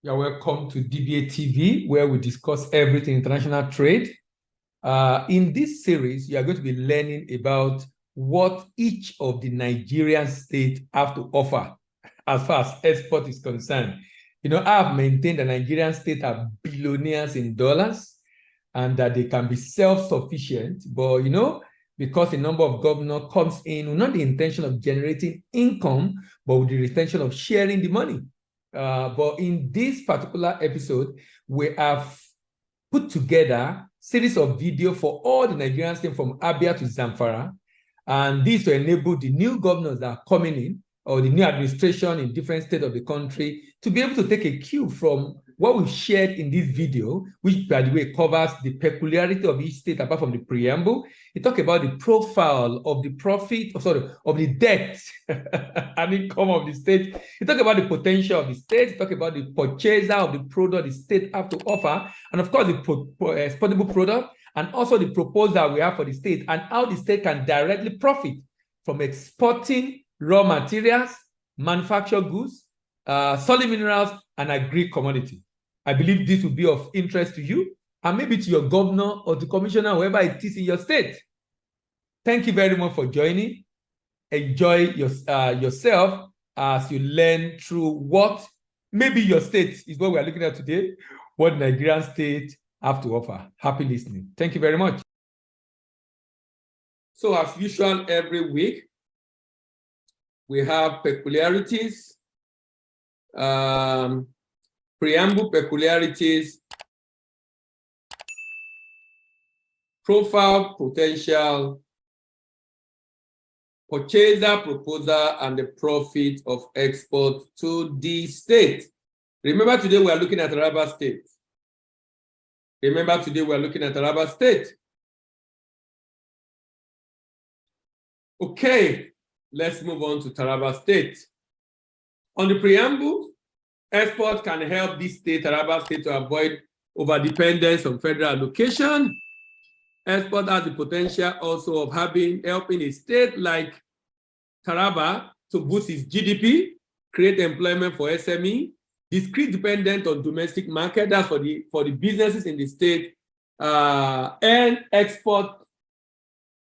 You're welcome to DBA TV, where we discuss everything international trade. In this series, you are going to be learning about what each of the Nigerian states have to offer as far as export is concerned. I have maintained that Nigerian states are billionaires in dollars and that they can be self-sufficient, but because a number of governors comes in with not the intention of generating income, but with the intention of sharing the money. But in this particular episode, we have put together a series of video for all the Nigerian states from Abia to Zamfara, and this to enable the new governors that are coming in, or the new administration in different states of the country, to be able to take a cue from what we've shared in this video, which, by the way, covers the peculiarity of each state apart from the preamble. It talks about the profile of the profit, of the debt and income of the state. It talks about the potential of the state. It talks about the purchaser of the product the state have to offer, and of course, the exportable product, and also the proposal we have for the state, and how the state can directly profit from exporting raw materials, manufactured goods, solid minerals, and agri-commodity. I believe this will be of interest to you and maybe to your governor or to commissioner, whoever it is in your state. Thank you very much for joining. Enjoy yourself as you learn through what maybe your state is what we are looking at today, what Nigerian state have to offer. Happy listening. Thank you very much. So as usual, every week, we have peculiarities, preamble peculiarities, profile potential, purchaser proposal, and the profit of export to the state. Remember, today we are looking at Taraba State. Okay, let's move on to Taraba State. On the preamble, export can help this state, Taraba State, to avoid overdependence on federal allocation. Export has the potential also of helping a state like Taraba to boost its GDP, create employment for SME, decrease dependent on domestic market, that's for the businesses in the state, and export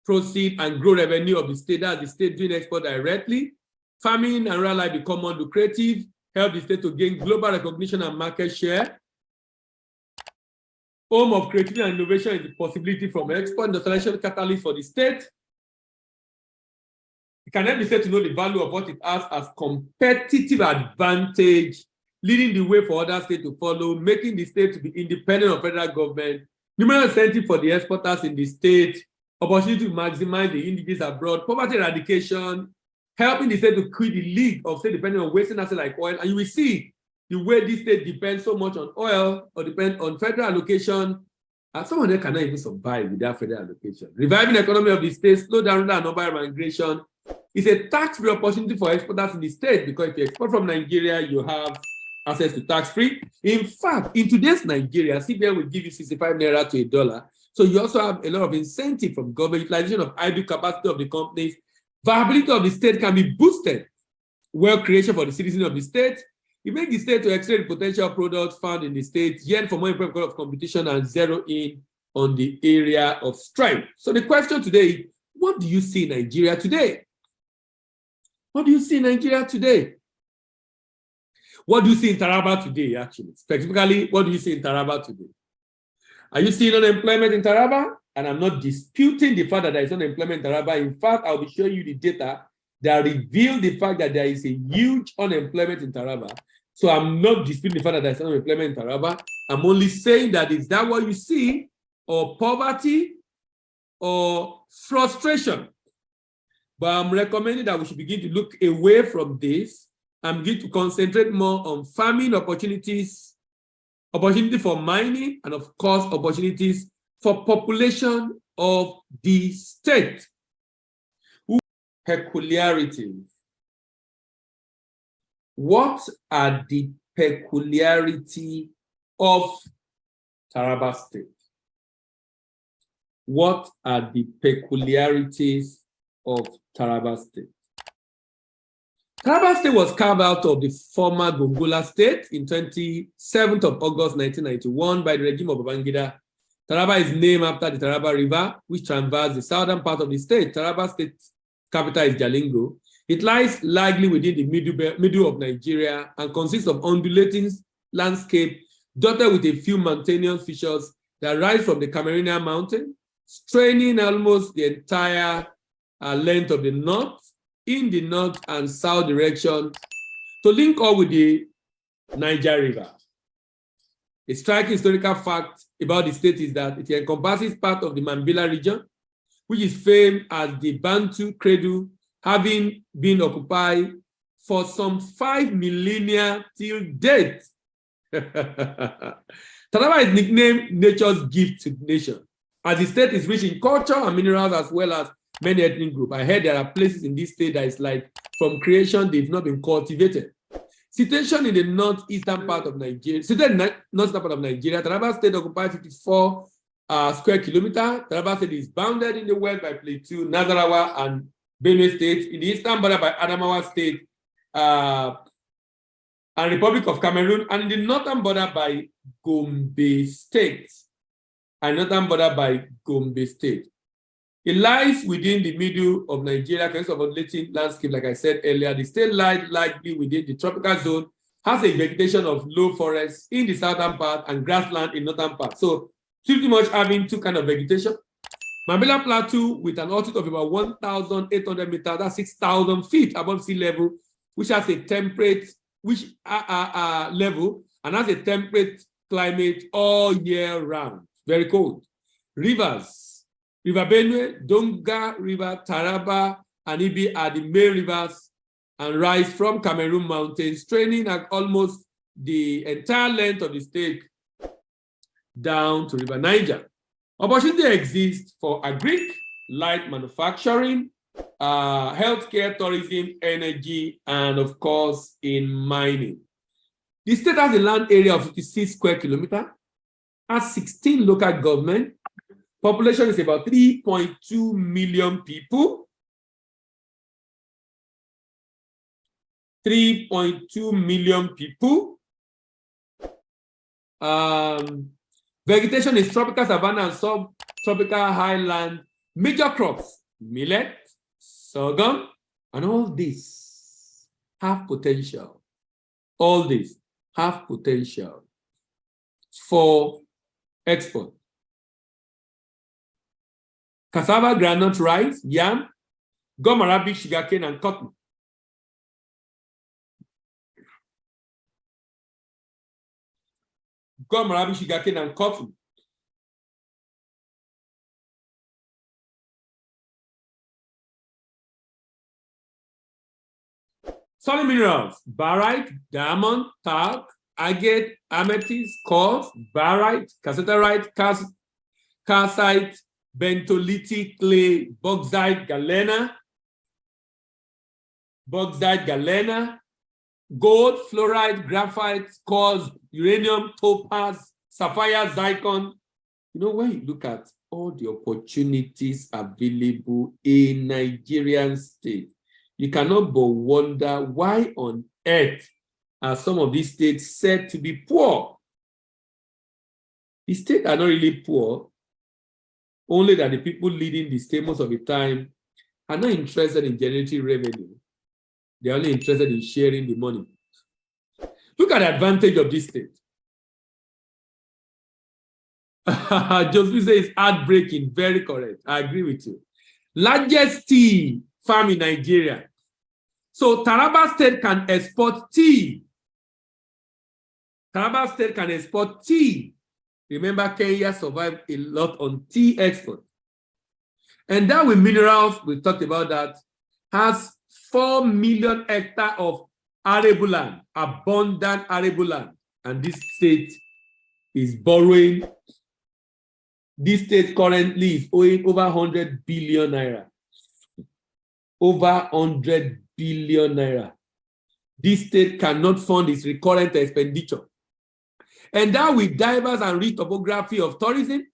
proceed and grow revenue of the state, that's the state doing export directly. Farming and rural life become more lucrative, help the state to gain global recognition and market share. Home of creativity and innovation is the possibility from export, industrialization catalyst for the state. It can help the state to know the value of what it has as competitive advantage, leading the way for other states to follow, making the state to be independent of federal government, numerous incentives for the exporters in the state, opportunity to maximize the indices abroad, poverty eradication, helping the state to quit the league of state depending on wasting assets like oil. And you will see the way this state depends so much on oil or depend on federal allocation, and some of them cannot even survive without federal allocation. Reviving the economy of the state, slow down the number of migration, is a tax-free opportunity for exporters in the state, because if you export from Nigeria, you have access to tax-free. In fact, in today's Nigeria, CBN will give you 65 naira to $1. So you also have a lot of incentive from government, utilization of idle capacity of the companies. Viability of the state can be boosted. Wealth creation for the citizens of the state. It makes the state to extract potential products found in the state, yet for more important of competition, and zero in on the area of strife. So the question today is, what do you see in Nigeria today? What do you see in Nigeria today? What do you see in Taraba today, actually? Specifically, what do you see in Taraba today? Are you seeing unemployment in Taraba? And I'm not disputing the fact that there is unemployment in Taraba. In fact, I'll be showing you the data that reveal the fact that there is a huge unemployment in Taraba. So I'm not disputing the fact that there is unemployment in Taraba. I'm only saying that is that what you see, or poverty, or frustration? But I'm recommending that we should begin to look away from this and begin to concentrate more on farming opportunities, opportunity for mining, and of course, opportunities for population of the state. Peculiarities. What are the peculiarities of Taraba State? What are the peculiarities of Taraba State? Taraba State was carved out of the former Gongola State in 27th of August 1991 by the regime of Babangida. Taraba is named after the Taraba River, which traverses the southern part of the state. Taraba State capital is Jalingo. It lies largely within the middle of Nigeria and consists of undulating landscape dotted with a few mountainous features that rise from the Cameroonian mountain, straining almost the entire length of the north, in the north and south direction to link up with the Niger River. A striking historical fact about the state is that it encompasses part of the Mambila region, which is famed as the Bantu cradle, having been occupied for some 5 millennia till date. Taraba is nicknamed nature's gift to the nation, as the state is rich in culture and minerals as well as many ethnic groups. I heard there are places in this state that is like from creation, they've not been cultivated. Situation in the northeastern part of Nigeria, Taraba State occupies 54 square kilometers. Taraba State is bounded in the west by Plateau, Nasarawa, and Benue State, in the eastern border by Adamawa State and Republic of Cameroon, and in the northern border by Gombe State. It lies within the middle of Nigeria, because of undulating landscape, like I said earlier. The state lies likely within the tropical zone, has a vegetation of low forests in the southern part and grassland in northern part. So pretty much having two kinds of vegetation. Mambila Plateau with an altitude of about 1,800 meters, that's 6,000 feet above sea level, which has a temperate level and has a temperate climate all year round, very cold. Rivers, River Benue, Donga River, Taraba, and Ibi are the main rivers and rise from Cameroon mountains, straining at almost the entire length of the state down to River Niger. Opportunity exists for agric, light manufacturing, healthcare, tourism, energy, and of course, in mining. The state has a land area of 56 square kilometers, has 16 local government. Population is about 3.2 million people. 3.2 million people. Vegetation is tropical savanna and subtropical highland. Major crops, millet, sorghum, and all these have potential. All these have potential for export. Cassava, groundnut, rice, yam, gum arabic, sugarcane, and cotton. Gum arabic, sugarcane, and cotton. Solid minerals: barite, diamond, talc, agate, amethyst, quartz, barite, cassiterite, calcite, bentolytic clay, bauxite, galena, gold, fluoride, graphite, quartz, uranium, topaz, sapphire, zircon. You know, when you look at all the opportunities available in Nigerian state, you cannot but wonder why on earth are some of these states said to be poor. The states are not really poor, only that the people leading the state most of the time are not interested in generating revenue. They're only interested in sharing the money. Look at the advantage of this state. Joseph says heartbreaking, very correct. I agree with you. Largest tea farm in Nigeria. So Taraba State can export tea. Taraba State can export tea. Remember, Kenya survived a lot on tea export. And that with minerals, we talked about that, has 4 million hectares of arable land, abundant arable land. And this state is borrowing. This state currently is owing over 100 billion naira. Over 100 billion naira. This state cannot fund its recurrent expenditure. And that with diverse and rich topography of tourism,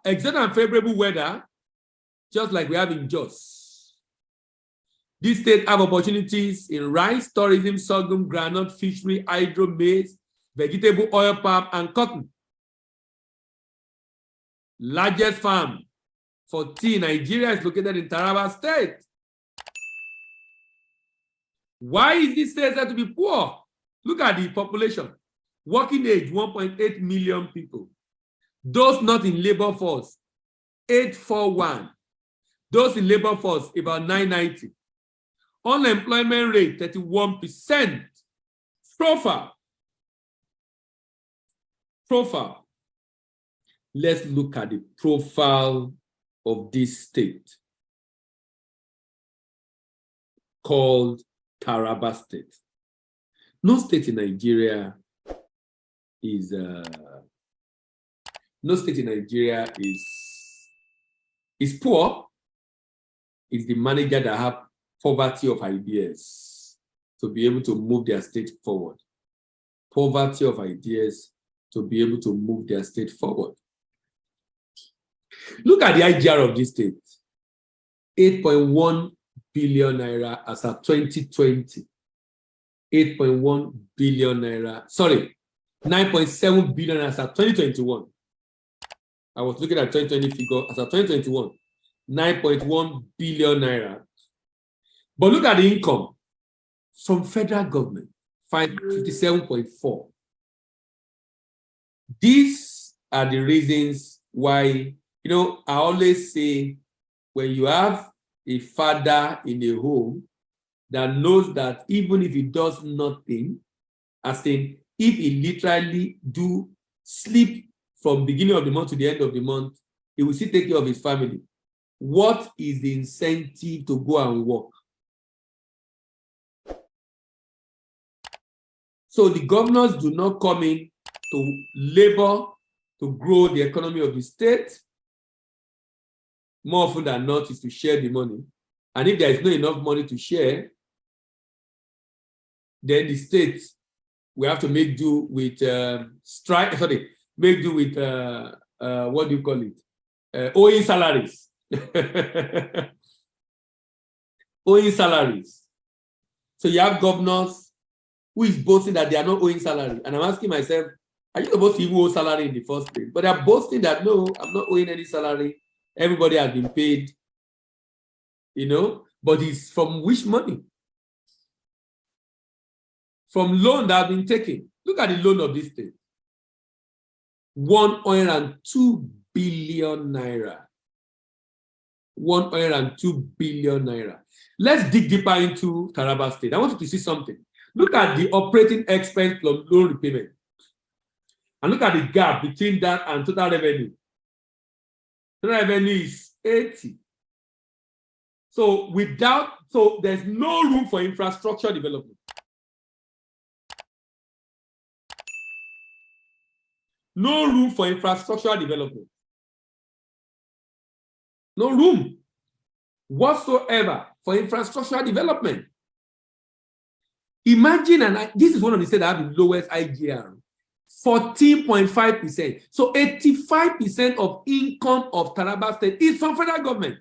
excellent and favorable weather, just like we have in Jos. These states have opportunities in rice, tourism, sorghum, groundnut, fishery, hydro, maize, vegetable oil, palm, and cotton. Largest farm for tea in Nigeria is located in Taraba State. Why is this state said to be poor? Look at the population. Working age, 1.8 million people. Those not in labor force, 841. Those in labor force, about 990. Unemployment rate, 31%. Profile. Let's look at the profile of this state called Taraba State. No state in Nigeria is poor. It's the manager that have poverty of ideas to be able to move their state forward. Poverty of ideas to be able to move their state forward. Look at the IGR of this state. 8.1 billion naira as of 2020. 8.1 billion naira. Sorry, 9.7 billion as of 2021. I was looking at 2020 figure as of 2021. 9.1 billion naira. But look at the income from federal government, 57.4. These are the reasons why, I always say, when you have a father in a home that knows that even if he does nothing, as in, if he literally do sleep from beginning of the month to the end of the month, he will still take care of his family. What is the incentive to go and work? So the governors do not come in to labor to grow the economy of the state. More often than not is to share the money. And if there is not enough money to share, then the state will have to make do with what do you call it? Owing salaries. Owing salaries. So you have governors who is boasting that they are not owing salary. And I'm asking myself, are you supposed to even owe salary in the first place? But they're boasting that, no, I'm not owing any salary. Everybody has been paid, but it's from which money? From loan that have been taken. Look at the loan of this state. 102 billion naira. 102 billion naira. Let's dig deeper into Taraba State. I want you to see something. Look at the operating expense from loan repayment. And look at the gap between that and total revenue. Total revenue is 80. So there's no room for infrastructure development. No room for infrastructure development. No room whatsoever for infrastructure development. Imagine, and this is one of the states that have the lowest IGR, 14.5%. So 85% of income of Taraba State is from federal government.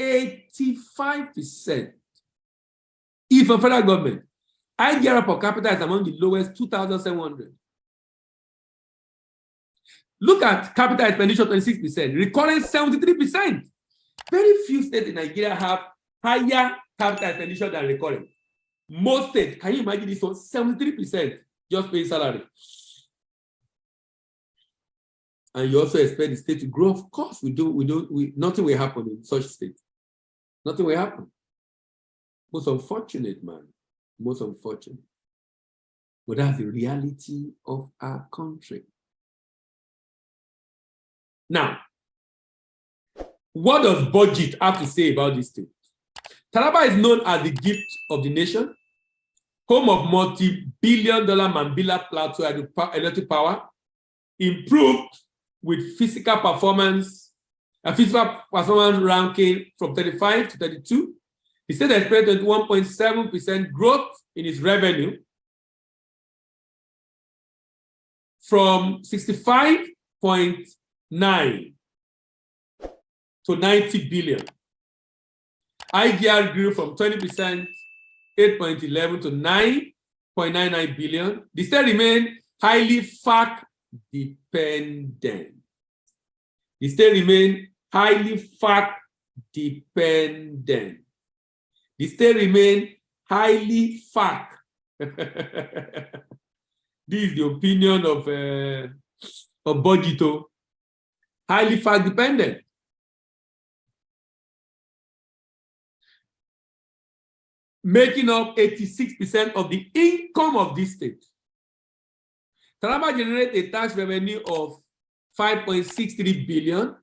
85% is from federal government. IGR per capita is among the lowest, 2,700. Look at capital expenditure, 26%, recurring 73%. Very few states in Nigeria have higher capital expenditure than recurring. Most states, can you imagine this one? 73% just paying salary. And you also expect the state to grow. Of course, nothing will happen in such states. Nothing will happen. Most unfortunate, man. Most unfortunate. But that's the reality of our country. Now, what does budget have to say about this state? Taraba is known as the gift of the nation, home of multi-billion-dollar Mambila Plateau electric power, improved with physical performance ranking from 35 to 32. The state expected 1.7% growth in its revenue from 65.9 to 90 billion. IGR grew from 20%, 8.11 to 9.99 billion. The state remained highly FAC dependent. The state remained highly FAC dependent. The state remained highly FAC. This is the opinion of Bojito. Highly FAC dependent. Making up 86% of the income of this state. Taraba generated a tax revenue of 5.63 billion,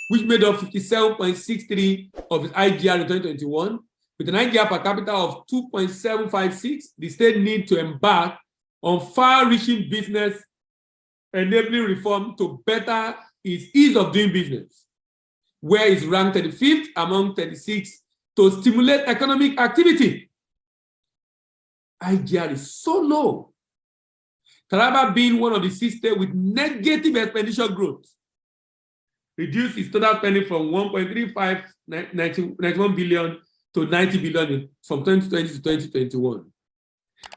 which made up 57.63 of its IGR in 2021. With an IGR per capita of 2.756, the state needs to embark on far-reaching business enabling reform to better its ease of doing business, where it's ranked 35th among 36 to stimulate economic activity. IGR is so low. Taraba being one of the 6 states with negative expenditure growth, reduced its total spending from 1.3591 billion to 90 billion from 2020 to 2021.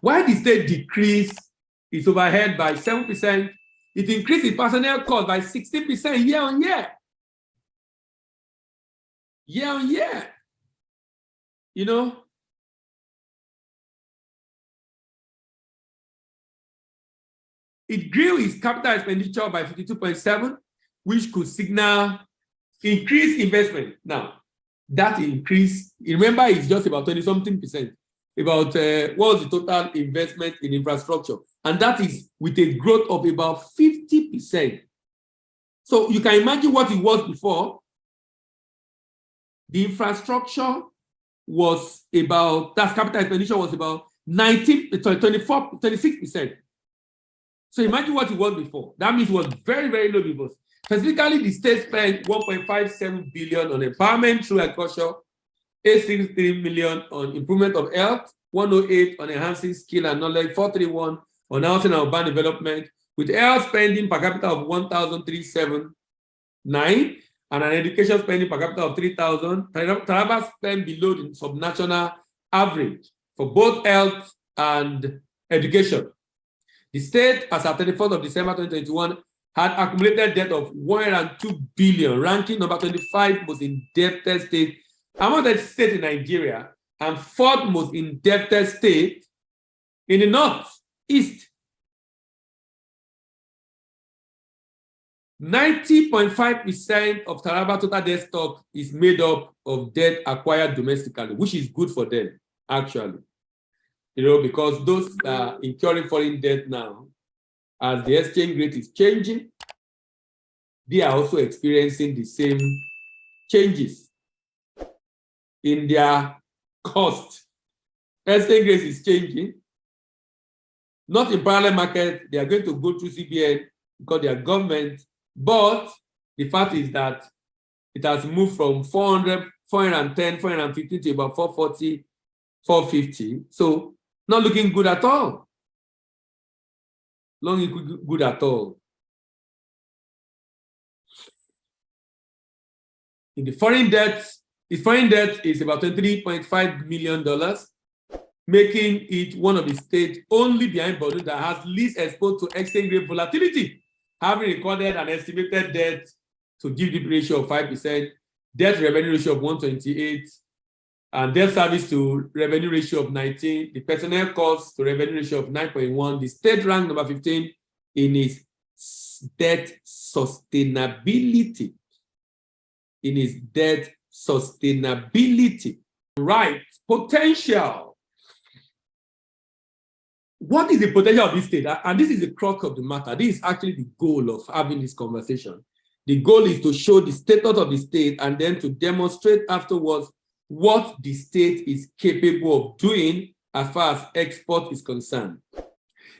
While the state decreased its overhead by 7%, it increased its personnel cost by 16% year on year. Year on year. You know, it grew its capital expenditure by 52.7%, which could signal increased investment. Now, that increase, remember, it's just about 20-something%. About what was the total investment in infrastructure? And that is with a growth of about 50%. So you can imagine what it was before. The infrastructure was about, that capital expenditure was about 26%. So imagine what it was before. That means it was very, very low before. Specifically, the state spent 1.57 billion on empowerment through agriculture, 863 million on improvement of health, 108 on enhancing skill and knowledge, 431 on housing and urban development, with health spending per capita of 1,379 and an education spending per capita of 3,000. Taraba spent below the subnational average for both health and education. The state, as at 31st of December 2021, had accumulated debt of 102 billion, ranking number 25 most indebted state among the states in Nigeria and 4th most indebted state in the northeast. 90.5% of Taraba total debt stock is made up of debt acquired domestically, which is good for them, actually. You know, because those are incurring foreign debt now, as the exchange rate is changing, they are also experiencing the same changes in their cost. Exchange rate is changing. Not in parallel market, they are going to go through CBN because they are government, but the fact is that it has moved from 400, 410, 450 to about 440, 450. So not looking good at all. Not looking good at all. In the foreign debt, its foreign debt is about $23.5 million, making it one of the states only behind Borno that has least exposed to exchange rate volatility, having recorded an estimated debt to GDP ratio of 5%, debt to revenue ratio of 128, and debt service to revenue ratio of 19, the personnel cost to revenue ratio of 9.1. The state ranked number 15 in its debt sustainability. In its debt sustainability. Right, potential. What is the potential of this state? And this is the crux of the matter. This is actually the goal of having this conversation. The goal is to show the status of the state and then to demonstrate afterwards what the state is capable of doing as far as export is concerned.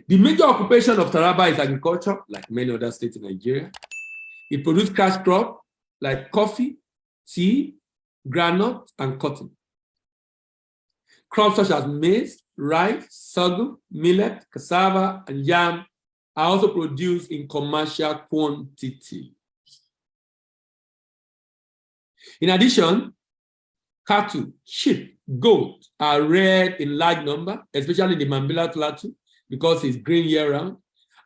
The major occupation of Taraba is agriculture, like many other states in Nigeria. It produces cash crops like coffee, tea, groundnut, and cotton. Crops such as maize, rice, sorghum, millet, cassava, and yam are also produced in commercial quantity. In addition, cattle, sheep, goat are reared in large number, especially in the Mambila Plateau, because it's green year-round,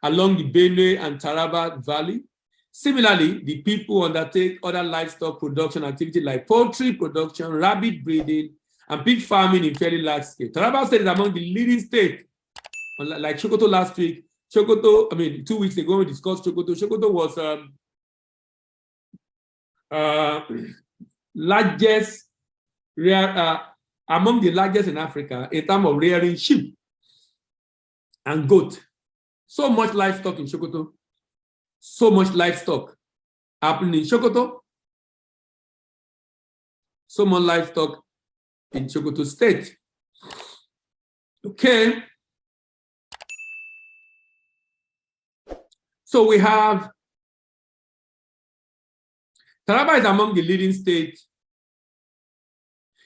along the Benue and Taraba Valley. Similarly, the people undertake other livestock production activities like poultry production, rabbit breeding, and pig farming in fairly large scale. Taraba State is among the leading states. Like Sokoto last week, 2 weeks ago, we discussed Sokoto. Sokoto was largest, among the largest in Africa in terms of rearing sheep and goat. So much livestock in Sokoto. So much livestock happening in Sokoto. So much livestock in Sokoto State. Okay. So we have Taraba is among the leading states.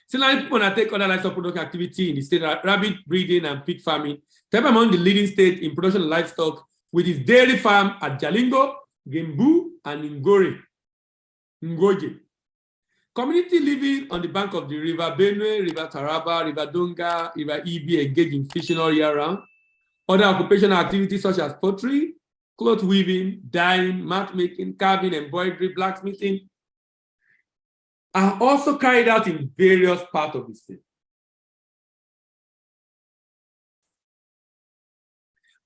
Similarly, people undertake other livestock production activity in the state, rabbit breeding and pig farming. Taraba among the leading states in production of livestock, with its dairy farm at Jalingo, Gembu, and Ngoje. Community living on the bank of the river Benue, river Taraba, river Donga, river Ibi engage in fishing all year round. Other occupational activities such as pottery, cloth weaving, dyeing, mat making, carving, embroidery, blacksmithing are also carried out in various parts of the state.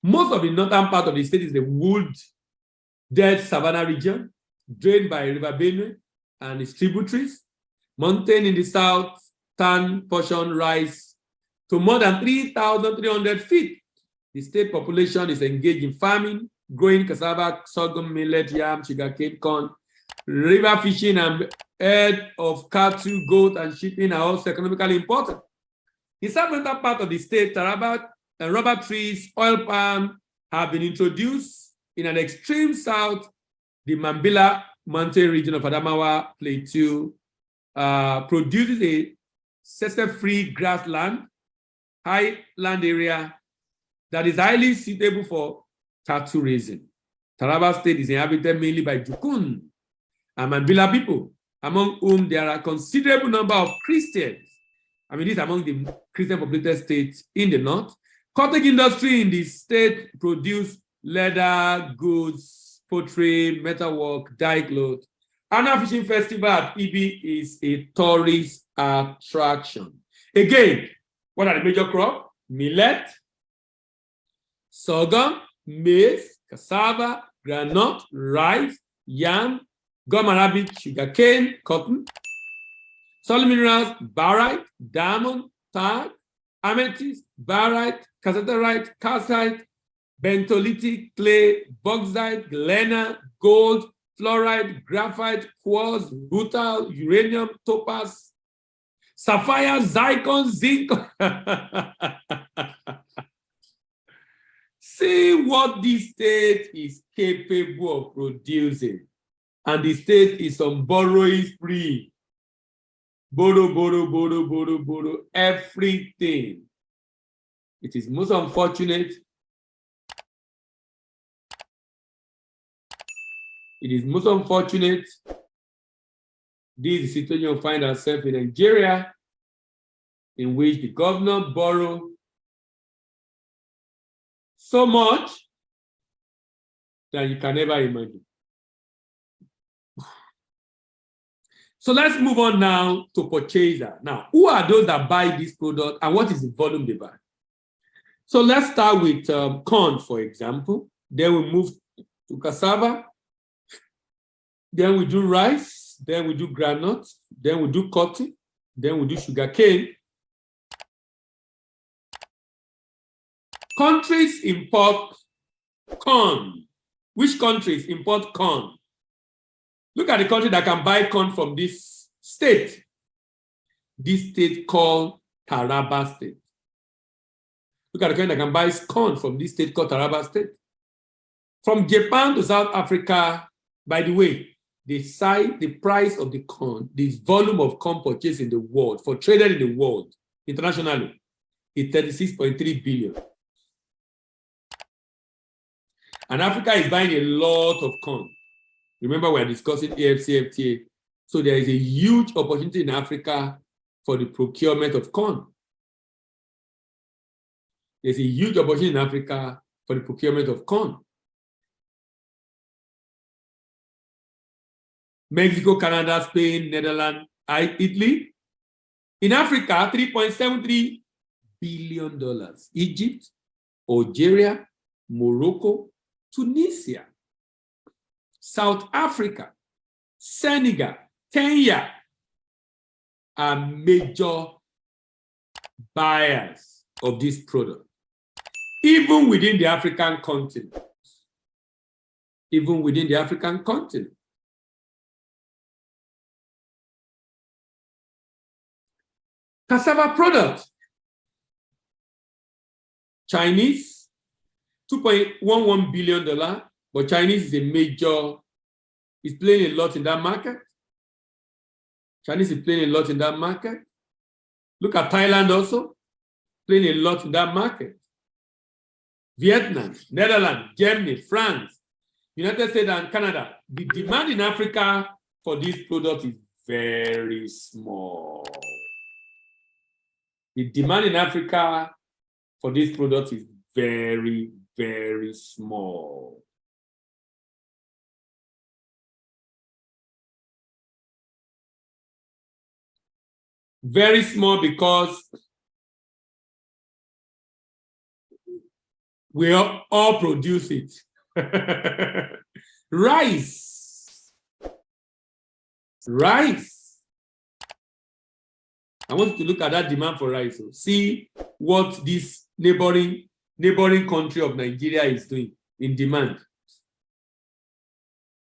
Most of the northern part of the state is the wood dead savanna region, drained by River Benue and its tributaries. Mountain in the southern portion rise to more than 3,300 feet. The state population is engaged in farming, growing cassava, sorghum, millet, yam, sugarcane, corn. River fishing and herd of cattle, goat, and shipping are also economically important. The southern part of the state, Taraba, and rubber trees, oil palm have been introduced. In an extreme south, the Mambila mountain region of Adamawa Plateau produces a cessation-free grassland, high land area that is highly suitable for cattle raising. Taraba State is inhabited mainly by Jukun and Mambila people, among whom there are a considerable number of Christians. This is among the Christian populated states in the north. Cottage industry in the state produce leather, goods, pottery, metalwork, dye cloth. Annual fishing festival at Ibi is a tourist attraction. Again, what are the major crops? Millet, sorghum, maize, cassava, groundnut, rice, yam, gum arabic, sugarcane, cotton. Solid minerals: barite, diamond, tag, amethyst, barite, cassiterite, calcite, bentolytic, clay, bauxite, galena, gold, fluoride, graphite, quartz, rutile, uranium, topaz, sapphire, zircon, zinc. See what this state is capable of producing. And the state is on borrowing spree. Borrow, everything. It is most unfortunate. It is most unfortunate. This is the situation you find ourselves in Nigeria, in which the governor borrowed so much that you can never imagine. So let's move on now to purchaser. Now, who are those that buy this product and what is the volume they buy? So let's start with corn, for example. Then we move to cassava. Then we do rice. Then we do groundnut. Then we do cotton. Then we do sugarcane. Countries import corn. Which countries import corn? Look at the country that can buy corn from this state. This state called Taraba State. Look at the country that can buy corn from this state called Taraba State. From Japan to South Africa, by the way, the price of the corn, this volume of corn purchased in the world, for traded in the world, internationally, is 36.3 billion. And Africa is buying a lot of corn. Remember, we're discussing AFCFTA. So there is a huge opportunity in Africa for the procurement of corn. There's a huge opportunity in Africa for the procurement of corn. Mexico, Canada, Spain, Netherlands, Italy. In Africa, $3.73 billion. Egypt, Algeria, Morocco, Tunisia, South Africa, Senegal, Kenya are major buyers of this product. Even within the African continent. Even within the African continent. Cassava product. Chinese, $2.11 billion, but Chinese is a major, is playing a lot in that market. Chinese is playing a lot in that market. Look at Thailand also, playing a lot in that market. Vietnam, Netherlands, Germany, France, United States and Canada. The demand in Africa for this product is very small. The demand in Africa for this product is very, very small. Very small because we all produce it. Rice. I want you to look at that demand for rice. So see what this neighboring country of Nigeria is doing in demand.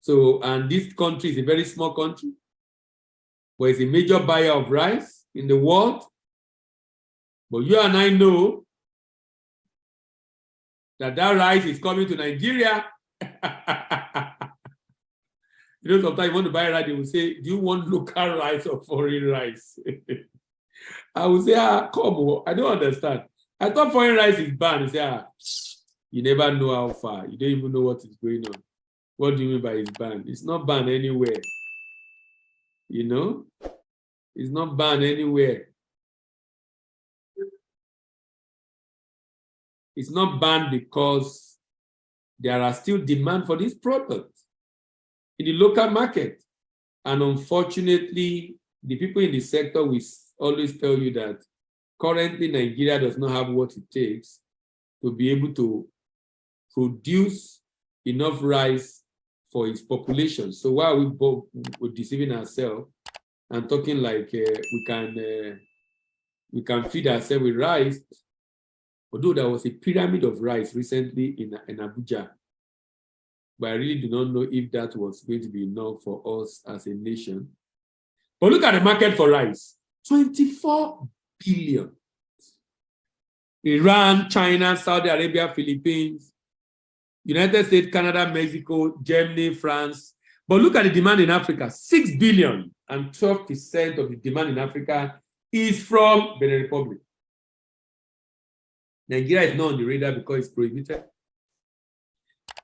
So, and this country is a very small country, but it's a major buyer of rice in the world. But you and I know that rice is coming to Nigeria. You know, sometimes you want to buy rice, they will say, do you want local rice or foreign rice? I will say, come on, I don't understand. I thought foreign rice is banned. You say, you never know how far. You don't even know what is going on. What do you mean by it's banned? It's not banned anywhere. You know? It's not banned anywhere. It's not banned because there are still demand for this product in the local market. And unfortunately, the people in the sector will always tell you that currently Nigeria does not have what it takes to be able to produce enough rice for its population. So why are we both deceiving ourselves and talking like we can feed ourselves with rice? Although there was a pyramid of rice recently in Abuja, but I really do not know if that was going to be enough for us as a nation. But look at the market for rice, 24 billion. Iran, China, Saudi Arabia, Philippines, United States, Canada, Mexico, Germany, France. But look at the demand in Africa, 6 billion, and 12% of the demand in Africa is from Benin Republic. Nigeria is not on the radar because it's prohibited.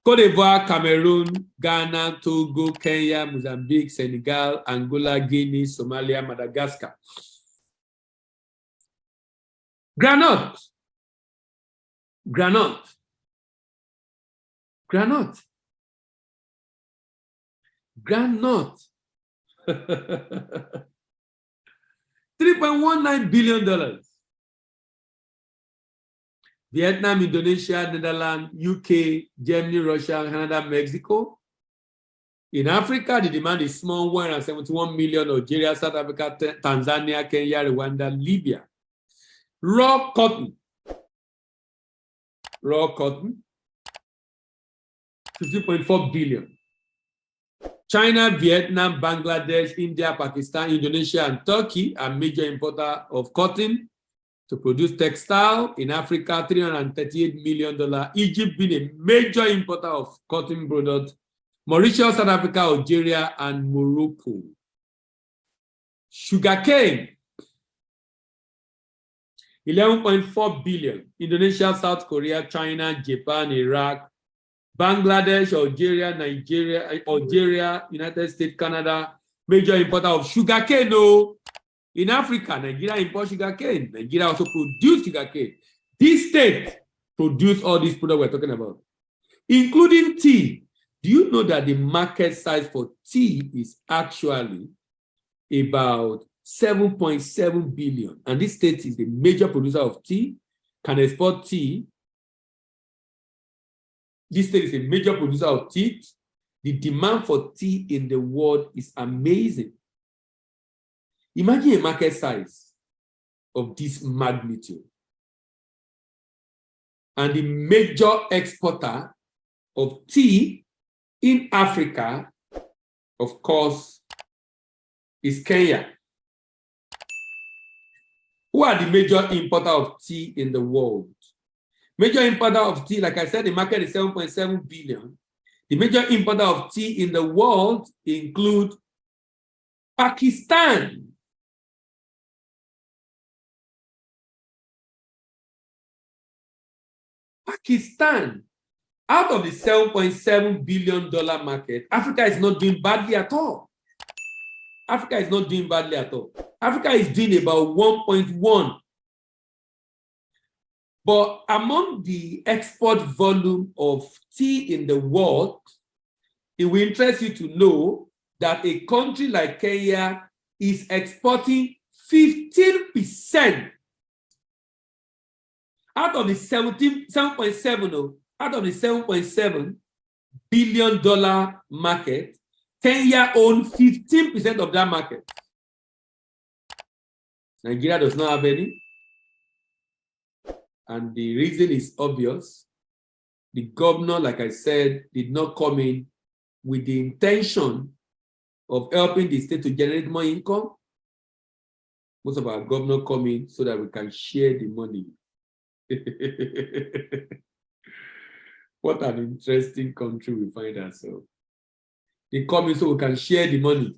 Cote d'Ivoire, Cameroon, Ghana, Togo, Kenya, Mozambique, Senegal, Angola, Guinea, Somalia, Madagascar. Granite. $3.19 billion. Vietnam, Indonesia, Netherlands, UK, Germany, Russia, Canada, Mexico. In Africa, the demand is small, 171 million, Algeria, South Africa, Tanzania, Kenya, Rwanda, Libya. Raw cotton, 15.4 billion. China, Vietnam, Bangladesh, India, Pakistan, Indonesia, and Turkey are major importers of cotton to produce textile. In Africa, $338 million. Egypt being a major importer of cotton products. Mauritius, South Africa, Algeria, and Morocco. Sugarcane, 11.4 billion. Indonesia, South Korea, China, Japan, Iraq, Bangladesh, Algeria, Nigeria, United States, Canada, major importer of sugarcane. No, In Africa, Nigeria imports sugarcane. Nigeria also produces sugarcane. This state produce all these products we're talking about, including tea. Do you know that the market size for tea is actually about 7.7 billion? And this state is the major producer of tea, can export tea. This state is a major producer of tea. The demand for tea in the world is amazing. Imagine a market size of this magnitude. And the major exporter of tea in Africa, of course, is Kenya. Who are the major importer of tea in the world? Major importer of tea, like I said, the market is 7.7 billion. The major importer of tea in the world include Pakistan. Pakistan. Out of the $7.7 billion market, Africa is not doing badly at all. Africa is not doing badly at all. Africa is doing about 1.1. But among the export volume of tea in the world, it will interest you to know that a country like Kenya is exporting 15% out of the 7.7, out of the $7.7 billion market. Kenya owns 15% of that market. Nigeria does not have any. And the reason is obvious. The governor, like I said, did not come in with the intention of helping the state to generate more income. Most of our governors come in so that we can share the money. What an interesting country we find ourselves. They come in so we can share the money.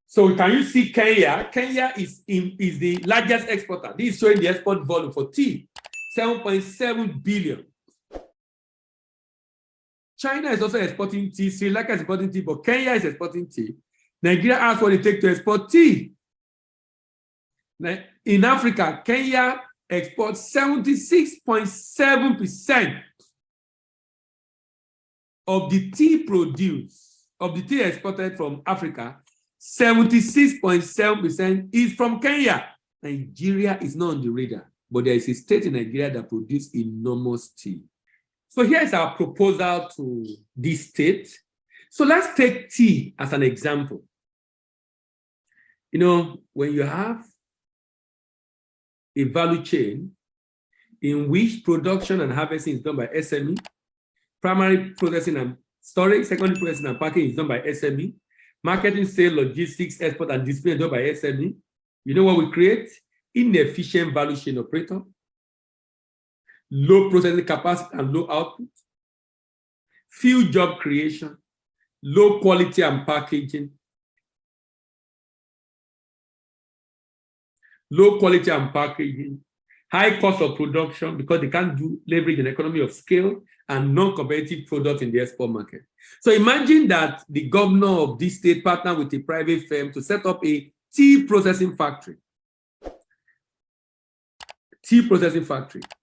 So can you see Kenya? Kenya is the largest exporter. This is showing the export volume for tea, 7.7 billion. China is also exporting tea. Sri Lanka is exporting tea, but Kenya is exporting tea. Nigeria has what it takes to export tea. In Africa, Kenya exports 76.7% of the tea produced, of the tea exported from Africa. 76.7% is from Kenya. Nigeria is not on the radar, but there is a state in Nigeria that produces enormous tea. So here's our proposal to this state. So let's take tea as an example. You know, when you have a value chain in which production and harvesting is done by SME, primary processing and storage, secondary processing and packaging is done by SME, marketing, sale, logistics, export, and display is done by SME. You know what we create? Inefficient value chain operator, low processing capacity and low output, few job creation, low quality and packaging, high cost of production because they can't do leverage an economy of scale, and non-competitive products in the export market. So imagine that the governor of this state partnered with a private firm to set up a tea processing factory.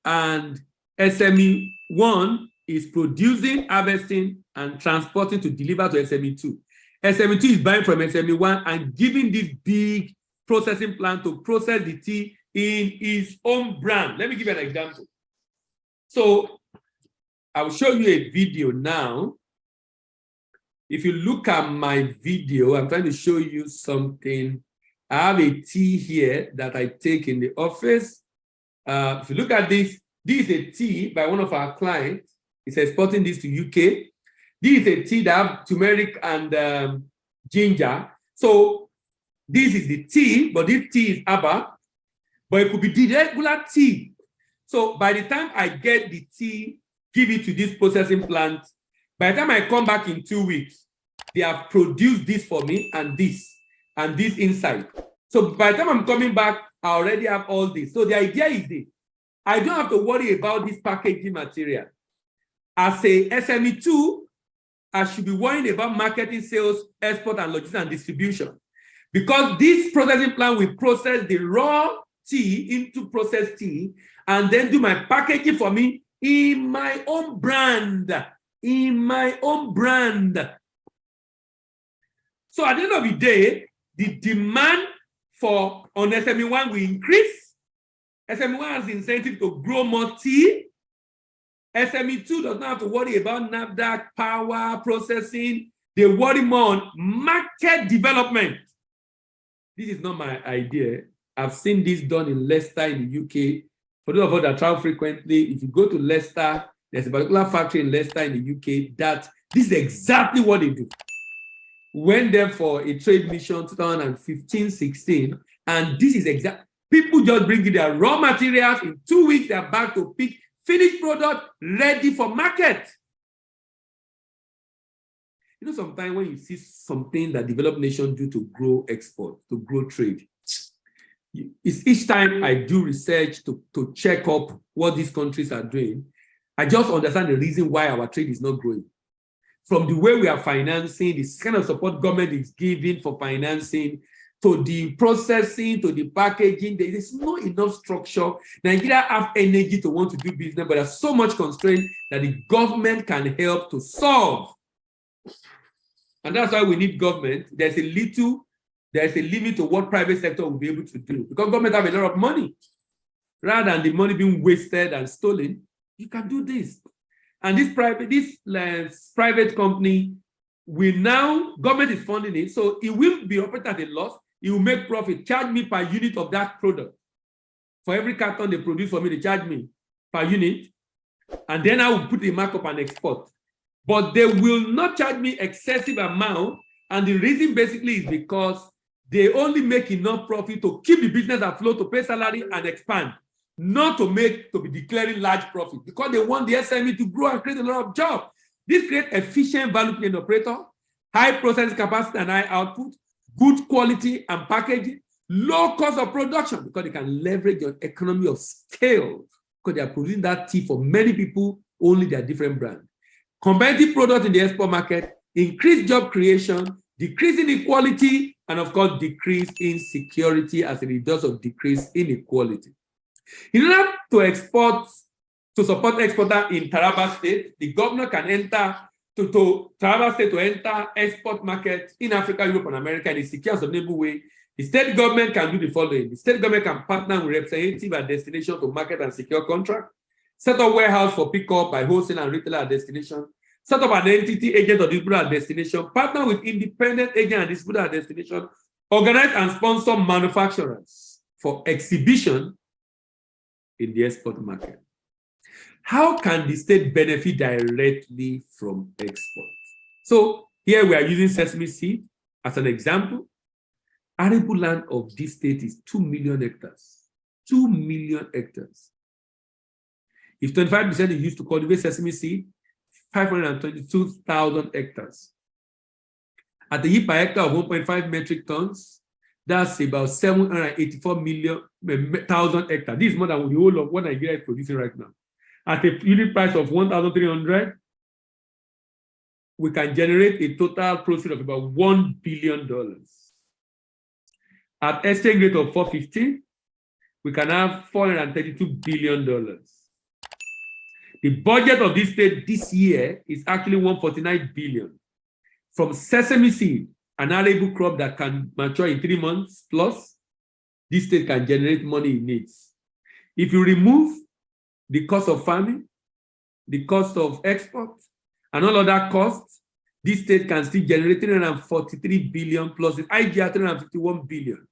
And SME 1 is producing, harvesting, and transporting to deliver to SME 2. SME 2 is buying from SME 1 and giving this big processing plant to process the tea in his own brand. Let me give you an example. So I will show you a video now. If you look at my video, I'm trying to show you something. I have a tea here that I take in the office. If you look at this, this is a tea by one of our clients. It's exporting this to UK. This is a tea that have turmeric and ginger. So this is the tea, but this tea is Abba, but it could be the regular tea. So by the time I get the tea, give it to this processing plant, by the time I come back in 2 weeks, they have produced this for me and this inside. So by the time I'm coming back, I already have all this. So the idea is this: I don't have to worry about this packaging material. As a SME2, I should be worrying about marketing, sales, export, and logistics and distribution. Because this processing plant will process the raw tea into processed tea and then do my packaging for me in my own brand. In my own brand. So at the end of the day, the demand for on SME1 will increase. SME1 has incentive to grow more tea. SME2 does not have to worry about NAFDAC, power, processing. They worry more on market development. This is not my idea. I've seen this done in Leicester in the UK. For those of us that travel frequently, if you go to Leicester, there's a particular factory in Leicester in the UK that this is exactly what they do. Went there for a trade mission 2015-16, and this is exact. People just bring in their raw materials. In 2 weeks, they're back to pick finished product ready for market. You know, sometimes when you see something that developed nations do to grow export, to grow trade, it's each time I do research to check up what these countries are doing, I just understand the reason why our trade is not growing. From the way we are financing, the kind of support government is giving for financing, to the processing, to the packaging, there is not enough structure. Nigeria have energy to want to do business, but there's so much constraint that the government can help to solve. And that's why we need government. There's a limit to what private sector will be able to do. Because government have a lot of money. Rather than the money being wasted and stolen, you can do this. And this private company will now, government is funding it, so it will be operated at a loss. It will make profit. Charge me per unit of that product. For every carton they produce for me, they charge me per unit. And then I will put the markup and export. But they will not charge me excessive amount. And the reason basically is because they only make enough profit to keep the business afloat, to pay salary and expand, not to be declaring large profit, because they want the SME to grow and create a lot of jobs. This creates efficient value chain operator, high processing capacity and high output, good quality and packaging, low cost of production, because they can leverage your economy of scale, because they are producing that tea for many people, only their different brands. Competitive product in the export market, increased job creation, decrease inequality, and of course, decrease insecurity as a result of decreased inequality. In order to support exporter in Taraba State, the governor can enter to Taraba State to enter export market in Africa, Europe, and America in a secure and sustainable way. The state government can do the following. The state government can partner with representative at destination to market and secure contract, set up warehouse for pickup by wholesale and retailer at destination, set up an entity agent or distributor at destination, partner with independent agent and distributor at destination, organize and sponsor manufacturers for exhibition in the export market. How can the state benefit directly from export? So here we are using sesame seed as an example. Arable land of this state is 2 million hectares. 2 million hectares. If 25% is used to cultivate sesame seed, 522,000 hectares. At the yield per hectare of 1.5 metric tons, that's about 784,000 hectares. This is more than the whole of what Nigeria is producing right now. At a unit price of 1,300, we can generate a total profit of about $1 billion. At exchange rate of 415, we can have $432 billion. The budget of this state this year is actually 149 billion. From sesame seed, an arable crop that can mature in 3 months plus, this state can generate money it needs. If you remove the cost of farming, the cost of export, and all other costs, this state can still generate 343 billion plus the IGR 351 billion.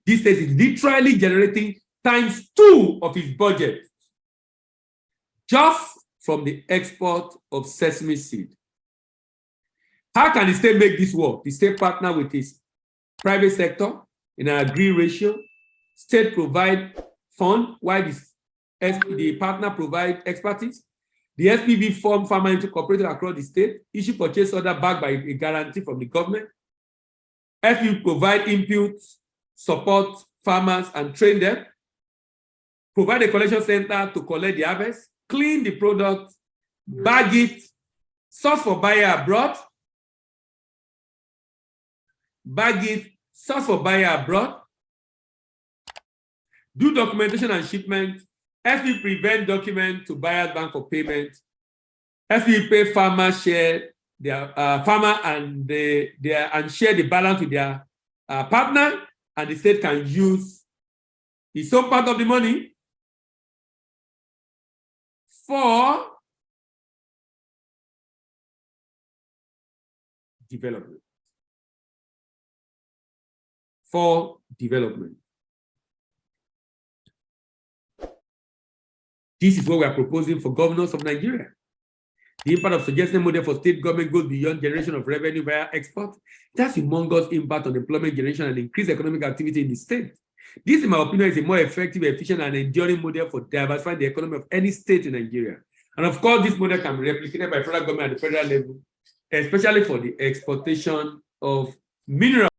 This state is literally generating ×2 of its budget just from the export of sesame seed. How can the state make this work? The state partner with its private sector in an agreed ratio. State provide fund while the partner provide expertise. The SPV form farmer into cooperative across the state, issue purchase order backed by a guarantee from the government. SPV provide inputs, support farmers and train them. Provide a collection center to collect the harvest, clean the product, bag it, source for buyer abroad, bag it, source for buyer abroad, do documentation and shipment, help you prevent document to buyer's bank for payment, help you pay farmer share their farmer and share the balance with their partner, and the state can use its own part of the money for development. This is what we are proposing for governors of Nigeria. The impact of suggested model for state government goes beyond generation of revenue via export. It has humongous impact on employment generation and increased economic activity in the state. This, in my opinion, is a more effective, efficient, and enduring model for diversifying the economy of any state in Nigeria. And of course, this model can be replicated by federal government at the federal level, especially for the exportation of minerals.